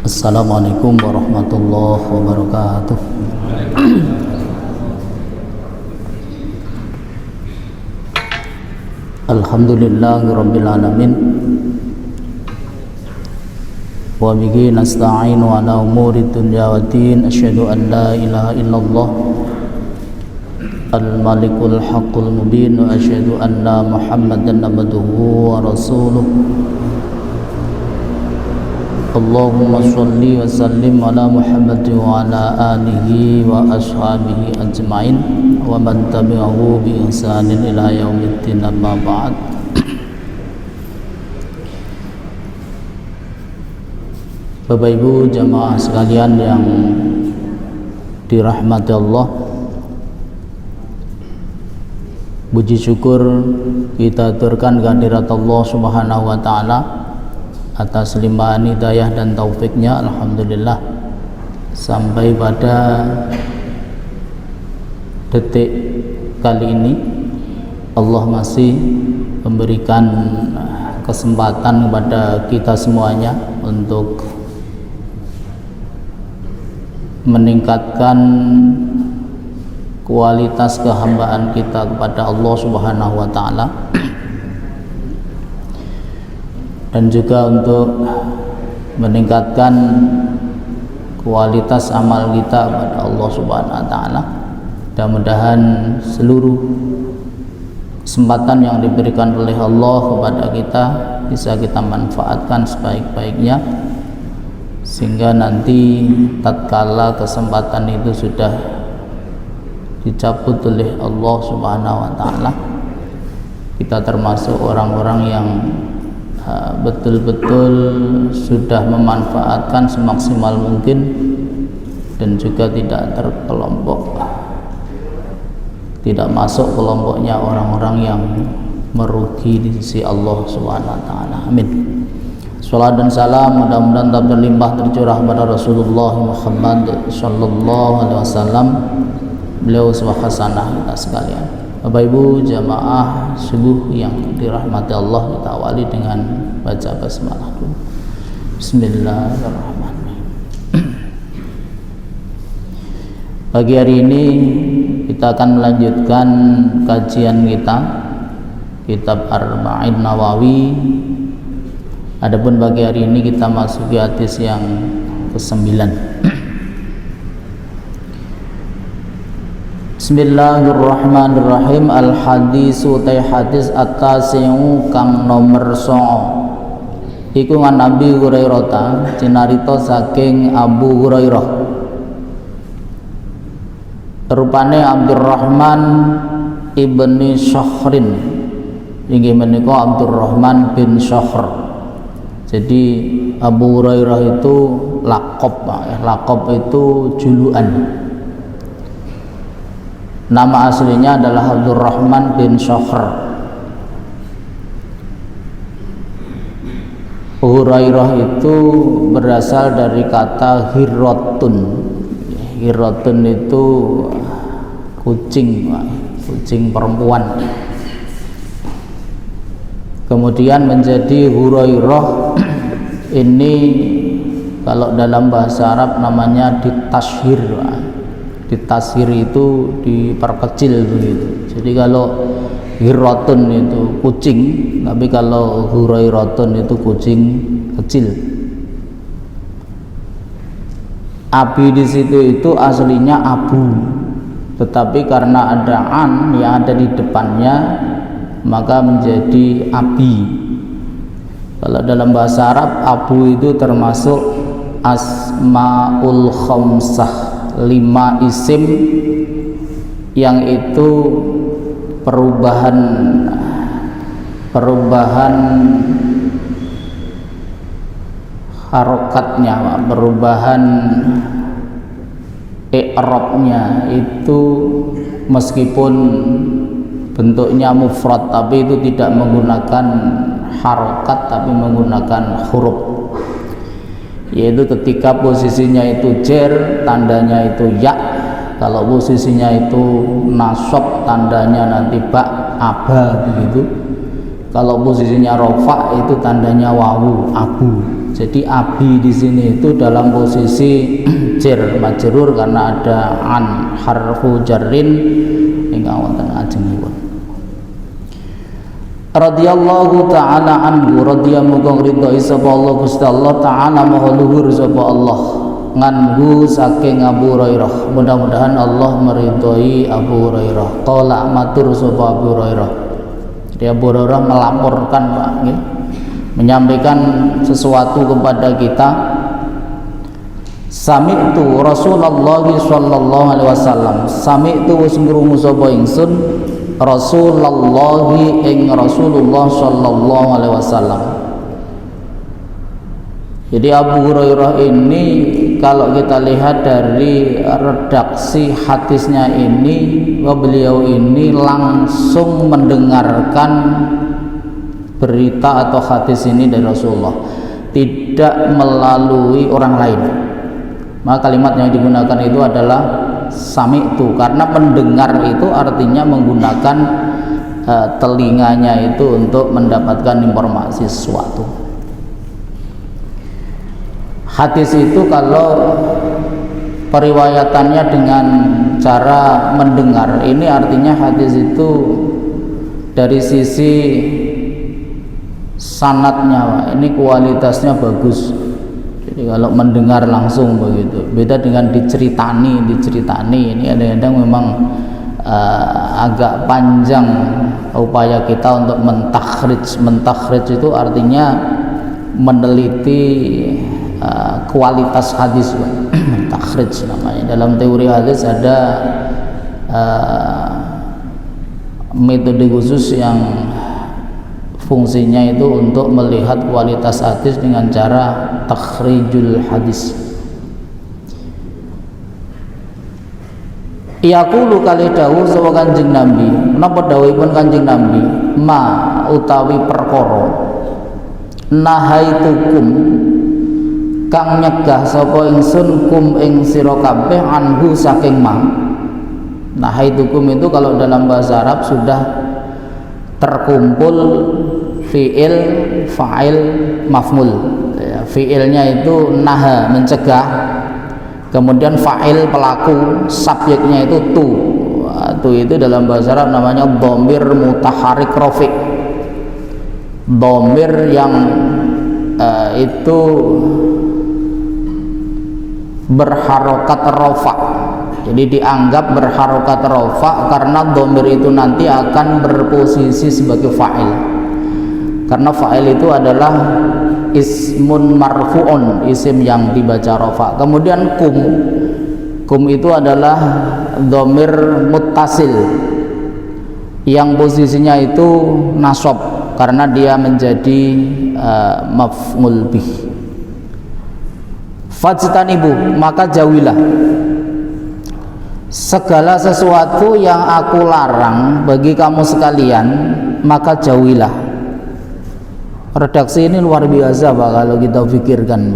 Assalamualaikum warahmatullahi wabarakatuh. Alhamdulillahirabbil alamin. Wa bihi nasta'inu ala umuri dunya waddin. Asyhadu an la ilaha illallah al-malikul haqqul mubin wa asyhadu anna Muhammadan abduhu wa rasuluh. Allahumma sholli wa sallim ala Muhammad wa ala alihi wa ashabihi ajma'in wa man tabi'ahu bi ihsanin ila yaumiddin, amma ba'd. Bapak Ibu jamaah sekalian yang dirahmati Allah, puji syukur kita aturkan kehadirat Allah Subhanahu wa taala atas limpahan hidayah dan taufiknya. Alhamdulillah, sampai pada detik kali ini Allah masih memberikan kesempatan kepada kita semuanya untuk meningkatkan kualitas kehambaan kita kepada Allah Subhanahu wa taala, dan juga untuk meningkatkan kualitas amal kita kepada Allah Subhanahu wa taala. Mudah-mudahan seluruh kesempatan yang diberikan oleh Allah kepada kita bisa kita manfaatkan sebaik-baiknya, sehingga nanti tatkala kesempatan itu sudah dicabut oleh Allah Subhanahu wa taala, kita termasuk orang-orang yang betul-betul sudah memanfaatkan semaksimal mungkin dan juga tidak terkelompok, tidak masuk kelompoknya orang-orang yang merugi di sisi Allah Subhanahu wa taala. Amin. Salat dan salam mudah-mudahan tak berlimpah tercurah pada Rasulullah Muhammad sallallahu alaihi wasallam, beliau sebagai hasanah kita sekalian. Bapak Ibu jamaah subuh yang dirahmati Allah, kita awali dengan baca basmalah dulu. Bismillahirrahmanirrahim. Pagi hari ini kita akan melanjutkan kajian kita kitab Arba'in Nawawi. Adapun pagi hari ini kita masuki hadis yang ke-9. Bismillahirrahmanirrahim. Al-hadisu tay hadis at-tasi'u kang nomor 9. Iku ngan Nabi Hurairah cinarita saking Abu Hurairah. Rupane Abdurrahman ibni Syahrin, inggih menika Abdurrahman bin Syahr. Jadi Abu Hurairah itu laqab itu julukan. Nama aslinya adalah Abdurrahman bin Syahr. Hurairah itu berasal dari kata hirotun. Hirotun itu kucing perempuan. Kemudian menjadi Hurairah. Ini kalau dalam bahasa Arab namanya ditashhir. Ditashhir itu diperkecil begitu. Jadi kalau hirotun itu kucing, tapi kalau Hurairatun itu kucing kecil. Abi di situ itu aslinya Abu, tetapi karena ada an yang ada di depannya maka menjadi Abi. Kalau dalam bahasa Arab Abu itu termasuk asmaul khamsah, 5 isim yang itu perubahan harokatnya, perubahan i'rabnya itu meskipun bentuknya mufrad tapi itu tidak menggunakan harokat tapi menggunakan huruf, yaitu ketika posisinya itu jer tandanya itu ya, kalau posisinya itu nasab tandanya nanti ba, aba begitu. Kalau posisinya rofa itu tandanya wawu, abu. Jadi abi di sini itu dalam posisi jar majrur karena ada an harfu jarrin ingkang wonten ajengipun. Radhiyallahu ta'ala anhu, radhiyallahu ridho sapa Allah Gusti Allah taala maha luhur sapa Allah nganhu saking Abu Hurairah. Mudah-mudahan Allah meridhoi Abu Hurairah. Qala matur sapa Abu Hurairah. Jadi Abu Hurairah melaporkan Pak, menyampaikan sesuatu kepada kita. Sami'tu Rasulullah sallallahu alaihi wasallam. Sami'tu wis ngrungu sapa ingsun Rasulullah ing Rasulullah sallallahu alaihi wasallam. Jadi Abu Hurairah ini kalau kita lihat dari redaksi hadisnya ini, beliau ini langsung mendengarkan berita atau hadis ini dari Rasulullah, tidak melalui orang lain. Maka kalimat yang digunakan itu adalah sami'tu, karena mendengar itu artinya menggunakan telinganya itu untuk mendapatkan informasi sesuatu. Hadis itu kalau periwayatannya dengan cara mendengar, ini artinya hadis itu dari sisi sanadnya ini kualitasnya bagus. Jadi kalau mendengar langsung begitu, beda dengan diceritani ini kadang-kadang memang agak panjang upaya kita untuk mentakhrij itu artinya meneliti kualitas hadis. Takhrij namanya. Dalam teori hadis ada metode khusus yang fungsinya itu untuk melihat kualitas hadis dengan cara takhrijul hadis. Yaqulu kali dawuh sapa Kanjeng Nabi, menapa dawuhipun Kanjeng Nabi, ma utawi perkara nahaitukum kang nyegah sapa ingsun kum ing sira kabeh anhu saking ma. Nahaitukum itu kalau dalam bahasa Arab sudah terkumpul fi'il, fa'il, maf'ul. Ya, fi'ilnya itu naha, mencegah. Kemudian fa'il, pelaku, subjeknya itu tu. Tu itu dalam bahasa Arab namanya dhamir mutaharrik rafi'. Dhamir yang itu berharokat rafa'. Jadi dianggap berharokat rafa karena dhamir itu nanti akan berposisi sebagai fa'il. Karena fa'il itu adalah ismun marfu'un, isim yang dibaca rafa. Kemudian kum itu adalah dhamir muttasil yang posisinya itu nasab karena dia menjadi maf'ul bih. Fajtanibu, maka jauhilah segala sesuatu yang aku larang bagi kamu sekalian, maka jauhilah. Redaksi ini luar biasa Pak kalau kita pikirkan.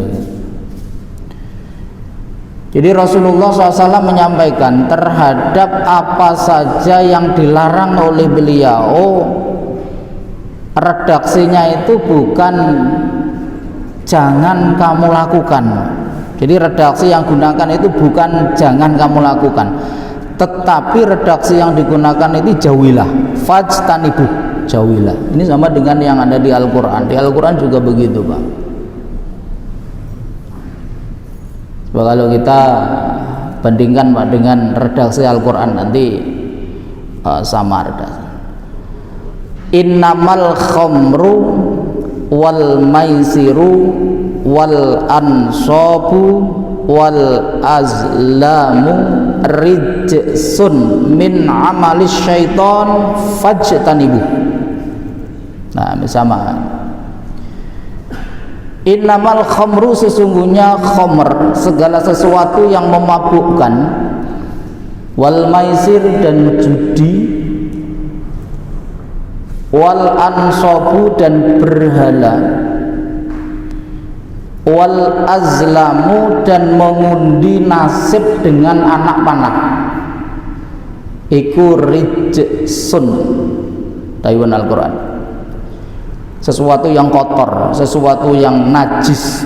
Jadi Rasulullah SAW menyampaikan terhadap apa saja yang dilarang oleh beliau, redaksinya itu bukan jangan kamu lakukan. Jadi redaksi yang gunakan itu bukan jangan kamu lakukan, tetapi redaksi yang digunakan itu jauhilah. Fajtanibu, jauhilah. Ini sama dengan yang ada di Al-Quran. Di Al-Quran juga begitu Pak. Coba kalau kita bandingkan Pak dengan redaksi Al-Quran nanti sama redaksi. Innamal khamru wal maisiru wal ansabu wal azlamu rijsun min amalis syaiton fajtanibu. Nah, sama. Innamal khamru, sesungguhnya khamr segala sesuatu yang memabukkan, wal maisir dan judi, wal ansabu dan berhala, wal azlamu dan mengundi nasib dengan anak panah, iku rijsun. Taiwan Al-Quran. sesuatu yang kotor, sesuatu yang najis.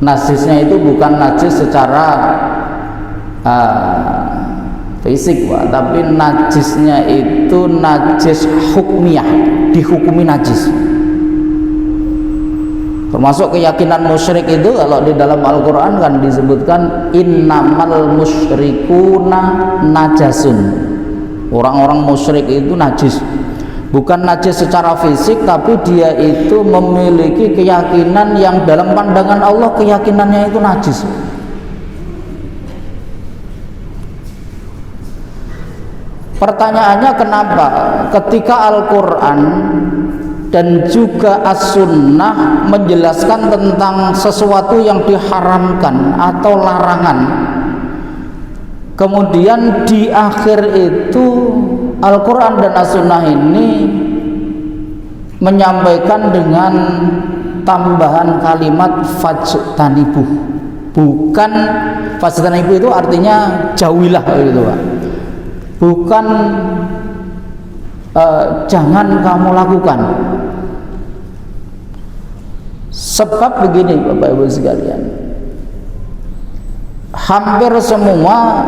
Najisnya itu bukan najis secara fisik, Pak, tapi najisnya itu najis hukmiyah, dihukumi najis. Termasuk keyakinan musyrik itu, kalau di dalam Al-Quran kan disebutkan innamal musyrikuna najasun. Orang-orang musyrik itu najis. Bukan najis secara fisik, tapi dia itu memiliki keyakinan yang dalam pandangan Allah keyakinannya itu najis. Pertanyaannya, kenapa ketika Al-Quran dan juga As-Sunnah menjelaskan tentang sesuatu yang diharamkan atau larangan, kemudian di akhir itu Al-Quran dan As-Sunnah ini menyampaikan dengan tambahan kalimat fajtanibu. Bukan fajtanibu itu artinya jauhilah gitu, Pak. Bukan jangan kamu lakukan. Sebab begini Bapak Ibu sekalian, hampir semua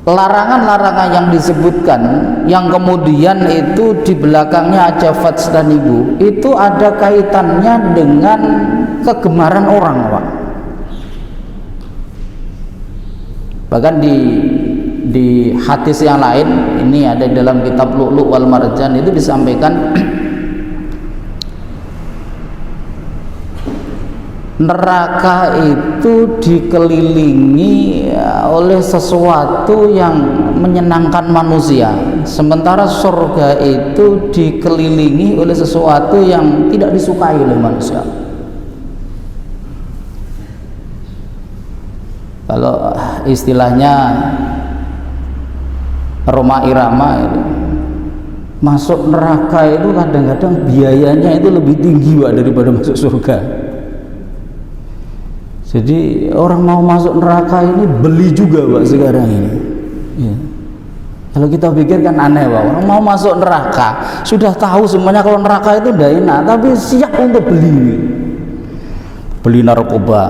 larangan-larangan yang disebutkan, yang kemudian itu di belakangnya aja fajtanibu, itu ada kaitannya dengan kegemaran orang, Pak. Bahkan di hadis yang lain, ini ada dalam kitab Lu'lu' wal Marjan, itu disampaikan neraka itu dikelilingi oleh sesuatu yang menyenangkan manusia, sementara surga itu dikelilingi oleh sesuatu yang tidak disukai oleh manusia. Kalau istilahnya Roma Irama itu, masuk neraka itu kadang-kadang biayanya itu lebih tinggi, Pak, daripada masuk surga. Jadi orang mau masuk neraka ini beli juga, Pak, sekarang ini ya. Kalau kita pikir kan aneh, Pak, orang mau masuk neraka sudah tahu semuanya kalau neraka itu tidak enak, tapi siap untuk beli narkoba,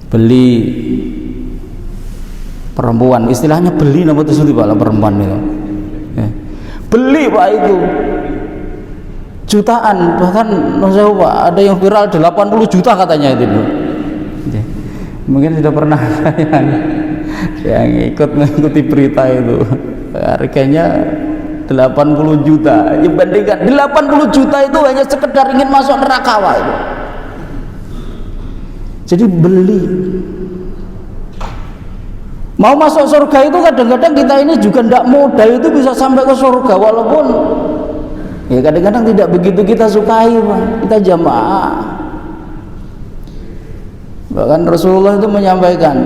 beli perempuan, istilahnya beli nama itu Pak, perempuan itu ya. Beli, Pak, itu jutaan, bahkan Pak, ada yang viral 80 juta katanya itu ya. Mungkin sudah pernah yang mengikuti berita itu, harganya 80 juta. Ya, bandingkan 80 juta itu hanya sekedar ingin masuk neraka, Pak, itu. Jadi beli. Mau masuk surga itu kadang-kadang kita ini juga tidak modal itu bisa sampai ke surga, walaupun ya kadang-kadang tidak begitu kita sukai, Pak. Kita jamaah. Bahkan Rasulullah itu menyampaikan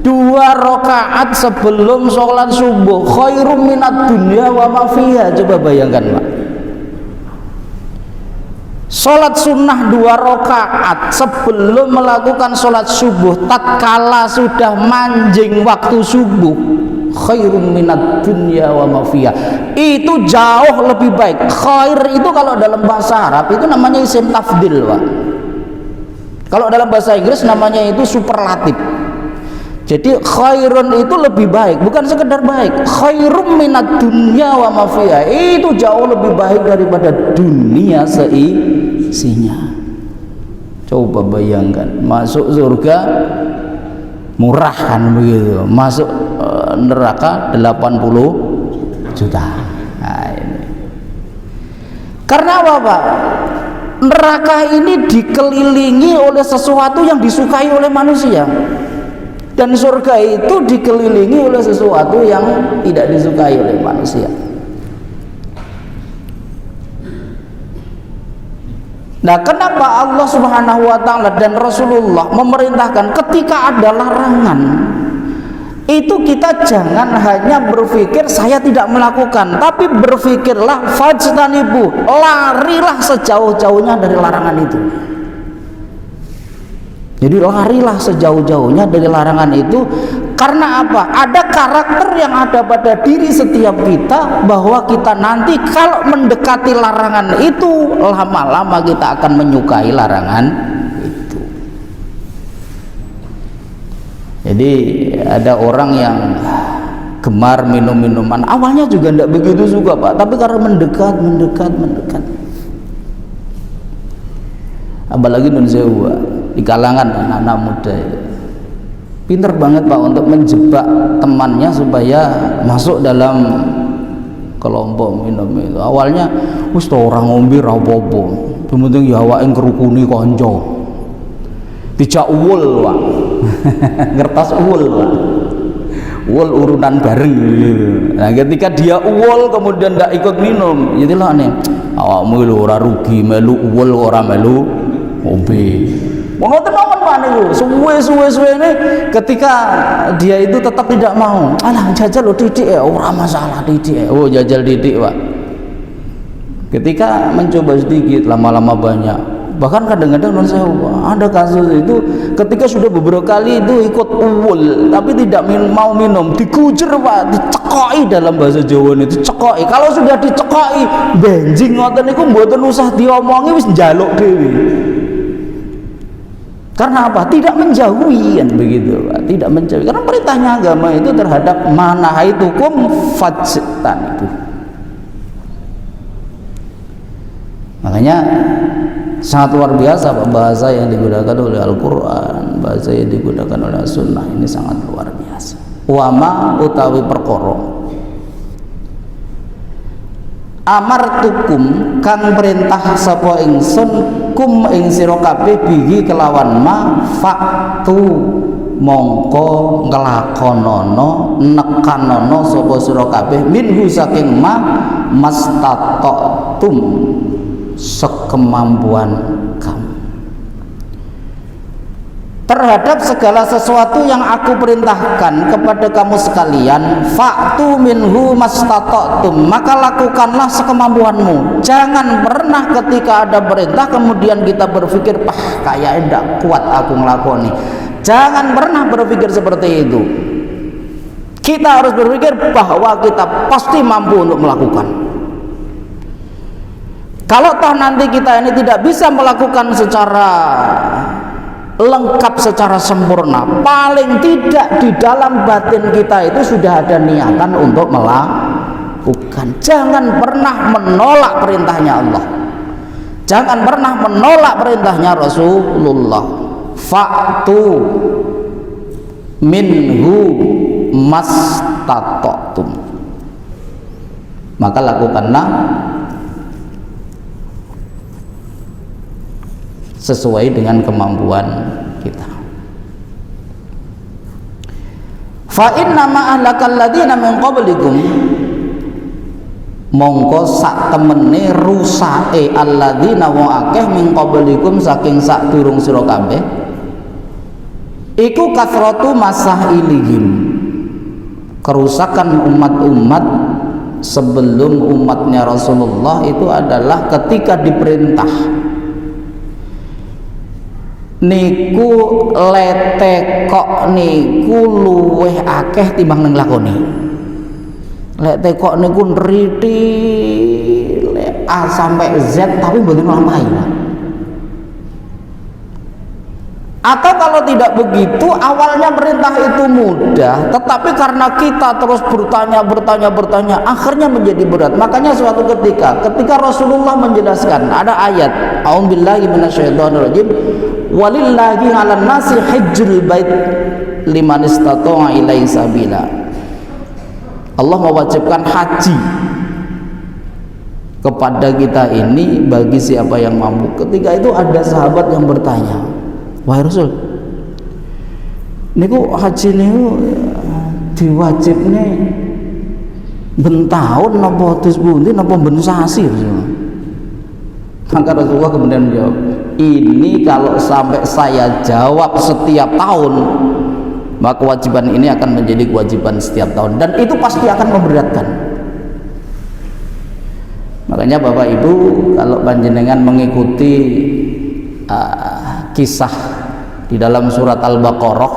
2 rakaat sebelum sholat subuh khairum minad dunya wa ma fiha. Coba bayangkan, Pak. Sholat sunnah 2 rakaat sebelum melakukan sholat subuh, tatkala sudah manjing waktu subuh, khairum minad dunya wa ma fiha. Itu jauh lebih baik. Khair itu kalau dalam bahasa Arab itu namanya isim tafdil, Pak. Kalau dalam bahasa Inggris namanya itu superlatif. Jadi khairun itu lebih baik, bukan sekedar baik. Khairum minad dunya wa ma fiha. Itu jauh lebih baik daripada dunia seisinya. Coba bayangkan, masuk surga murah kan begitu, masuk neraka 80 juta. Nah, ini. Karena apa, Pak? Neraka ini dikelilingi oleh sesuatu yang disukai oleh manusia, dan surga itu dikelilingi oleh sesuatu yang tidak disukai oleh manusia. Nah, kenapa Allah Subhanahu wa ta'ala dan Rasulullah memerintahkan ketika ada larangan itu kita jangan hanya berpikir saya tidak melakukan, tapi berpikirlah fajtanibu, larilah sejauh-jauhnya dari larangan itu. Jadi larilah sejauh-jauhnya dari larangan itu. Karena apa? Ada karakter yang ada pada diri setiap kita, bahwa kita nanti kalau mendekati larangan itu, lama-lama kita akan menyukai larangan itu. Jadi ada orang yang gemar minum minuman, awalnya juga tidak begitu suka Pak, tapi karena mendekat. Apalagi nun sewa di kalangan anak-anak muda itu pinter banget Pak untuk menjebak temannya supaya masuk dalam kelompok minum itu. Awalnya wis orang ngombe ra apa-apa, penting ya awake ngrukuni kanca. Dijak uwul Pak. Ngertos uwul Pak. Uwul urunan bareng. Nah, ketika dia uwul kemudian ndak ikut minum, jadilah nih awakmu lho ora rugi melu uwul ora melu ngombe. Ngoten mawon Pak niku. Suwe-suwe ini ketika dia itu tetap tidak mau. Alah jajal lo titik ya, ora masalah titik. Oh jajal titik Pak. Ketika mencoba sedikit, lama-lama banyak. Bahkan kadang-kadang saya ada kasus itu ketika sudah beberapa kali itu ikut uwul tapi tidak mau minum, dikujer Pak, dicekoi dalam bahasa Jawa ini, dicekoi. Kalau sudah dicekoi, benjing ngoten niku mboten usah diomongi wis njaluk dhewe. Karena apa? Tidak menjauhi kan begitu Pak. Tidak menjauhi. Karena perintahnya agama itu terhadap manahaitukum fajtanibu. Makanya sangat luar biasa Pak, bahasa yang digunakan oleh Al-Qur'an, bahasa yang digunakan oleh Sunnah ini sangat luar biasa. Wama utawi perkara amartukum kang perintah sapa ingsun kum ing sira kabeh bihi kelawan ma faktu mongko nglakonana nekanono sapa sira kabeh minhu saking ma mastata'tum sekemampuan kamu terhadap segala sesuatu yang aku perintahkan kepada kamu sekalian. Faktu minhu mastata'tum, maka lakukanlah sekemampuanmu. Jangan pernah ketika ada perintah kemudian kita berpikir kayaknya tidak kuat aku ngelakoni. Jangan pernah berpikir seperti itu. Kita harus berpikir bahwa kita pasti mampu untuk melakukan. Kalau toh nanti kita ini tidak bisa melakukan secara lengkap, secara sempurna, paling tidak di dalam batin kita itu sudah ada niatan untuk melakukan. Jangan pernah menolak perintahnya Allah, jangan pernah menolak perintahnya Rasulullah. Faktu minhu mastata'tum, maka lakukanlah sesuai dengan kemampuan kita. Fa inna ma ahlakal ladina min qablikum, mongko sak temene rusake alladzina wa akeh min qablikum saking sak durung sira kabeh iku kasratu masailihim, kerusakan umat-umat sebelum umatnya Rasulullah itu adalah ketika diperintah niku letekok niku luweh akeh timbang nglakoni. Letekok niku nriti A sampai Z tapi mboten nglampahi. Atau kalau tidak begitu, awalnya perintah itu mudah, tetapi karena kita terus bertanya, akhirnya menjadi berat. Makanya suatu ketika Rasulullah menjelaskan, ada ayat, a'udzubillahi minasyaitonirrajim, walillahi 'alan nasi hajjul bait liman istata'a ilaihi sabila. Allah mewajibkan haji kepada kita ini bagi siapa yang mampu. Ketika itu ada sahabat yang bertanya, wahai Rasul, niku haji niku diwajibne ben taun napa terus pundi napa ben sasi? Maka Rasulullah kemudian menjawab, ini kalau sampai saya jawab setiap tahun, maka kewajiban ini akan menjadi kewajiban setiap tahun, dan itu pasti akan memberatkan. Makanya Bapak Ibu, kalau panjenengan mengikuti kisah di dalam surat Al-Baqarah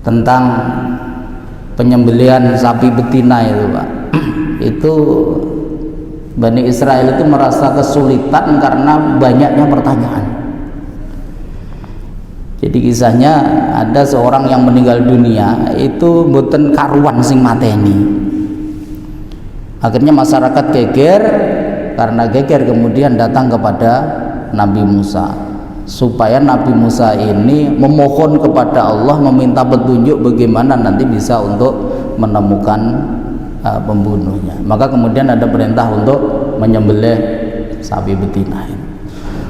tentang penyembelihan sapi betina itu Pak. Itu Bani Israel itu merasa kesulitan karena banyaknya pertanyaan. Jadi kisahnya ada seorang yang meninggal dunia itu mboten karuan sing mateni. Akhirnya masyarakat geger, karena geger kemudian datang kepada Nabi Musa supaya Nabi Musa ini memohon kepada Allah, meminta petunjuk bagaimana nanti bisa untuk menemukan pembunuhnya. Maka kemudian ada perintah untuk menyembelih sapi betina ini.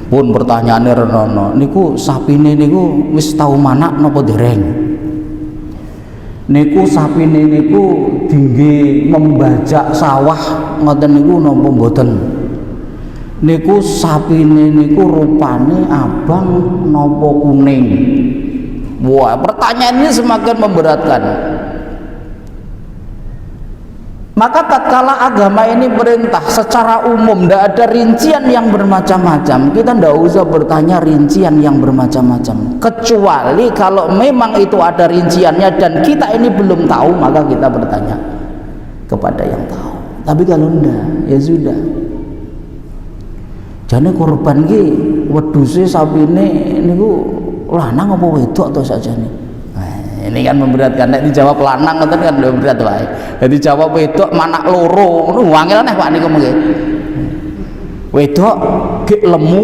Pun pertanyaannya renono, niku sapine niku wis tau manak napa dereng? Niku sapine niku tinggi membajak sawah ngoten niku napa mboten? Niku sapine niku rupane abang napa kuning? Wah, pertanyaan ini semakin memberatkan. Maka tatkala agama ini perintah secara umum, tidak ada rincian yang bermacam-macam, kita tidak usah bertanya rincian yang bermacam-macam, kecuali kalau memang itu ada rinciannya dan kita ini belum tahu, maka kita bertanya kepada yang tahu. Tapi kalau tidak, ya sudah. Jane korban ki wedhuse sapine niku lanang apa wedok to sakjane? Ini kan memberatkan. Nek dijawab lanang ngoten kan berat wae. Jadi jawab wedok manak loro, ngono wangil neh Pak niku mengke. Wedok gek lemu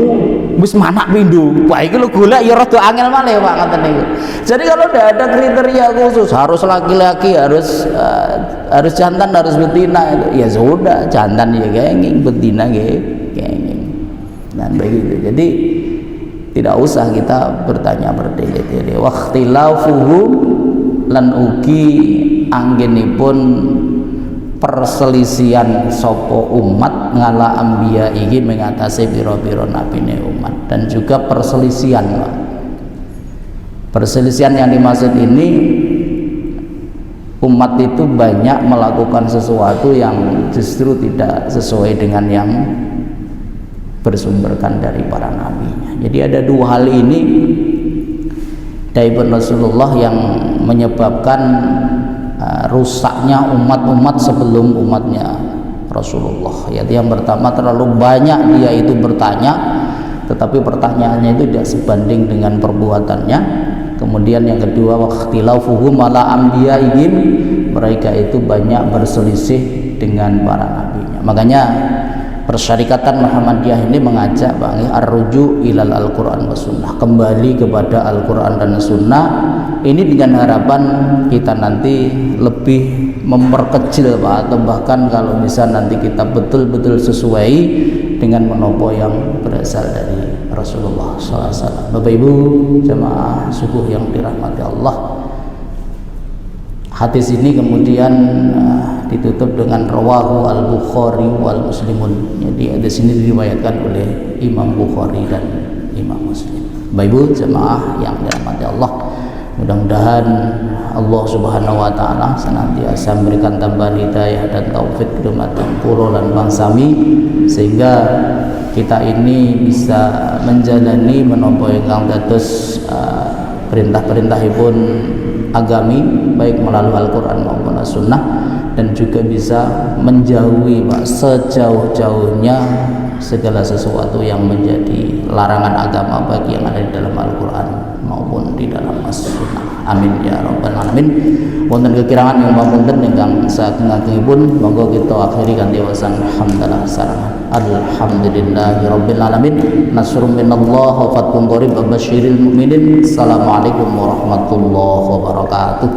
wis manak pindho. Wah iki lho golek ya rada angel malih Pak ngoten niku. Jadi kalau tidak ada kriteria khusus harus laki-laki, harus jantan, harus betina, ya sudah, jantan ya kenging, betina ya kenging. Dan begitu. Jadi tidak usah kita bertanya bertele-tele. Waqtilafuhum lan ugi anggenipun perselisihan sopo umat ngala ambiya iki mengatasi biro-biro nabine umat, dan juga perselisihan yang dimaksud ini umat itu banyak melakukan sesuatu yang justru tidak sesuai dengan yang bersumberkan dari para nabinya. Jadi ada dua hal ini dari Rasulullah yang menyebabkan rusaknya umat-umat sebelum umatnya Rasulullah. Yaitu yang pertama, terlalu banyak dia itu bertanya, tetapi pertanyaannya itu tidak sebanding dengan perbuatannya. Kemudian yang kedua, waqtilafuhum ala anbiya'ihim, mereka itu banyak berselisih dengan para nabinya. Makanya Persyarikatan Muhammadiyah ini mengajak Bang ar-ruju ilal Al-Quran wa Sunnah, kembali kepada Al-Quran dan Sunnah. Ini dengan harapan kita nanti lebih memperkecil Pak, atau bahkan kalau bisa nanti kita betul-betul sesuai dengan menopo yang berasal dari Rasulullah SAW. Bapak Ibu jemaah subuh yang dirahmati Allah, hadis ini kemudian ditutup dengan rawahu al-Bukhari wal Muslimun. Jadi hadis ini diriwayatkan oleh Imam Bukhari dan Imam Muslim. Bapak Ibu jemaah yang dirahmati Allah, mudah-mudahan Allah Subhanahu wa taala senantiasa memberikan tambahan hidayah dan taufik dumateng kula lan bangsami, sehingga kita ini bisa menjalani menapa ingkang dados perintah-perintahipun agami baik melalui Al-Quran maupun As-Sunnah, dan juga bisa menjauhi Pak sejauh-jauhnya segala sesuatu yang menjadi larangan agama bagi yang ada di dalam Al-Quran maupun di dalam As-Sunnah. Amin ya rabbal alamin. Wonten kekirangan yang pamunten ingkang saking agengipun, monggo kita akhiri kanthi wasan hamdalah sareng alhamdulillahi rabbil alamin. Nasrun minallah wa fathun qarib wa basyiril mu'minin. Assalamualaikum warahmatullahi wabarakatuh.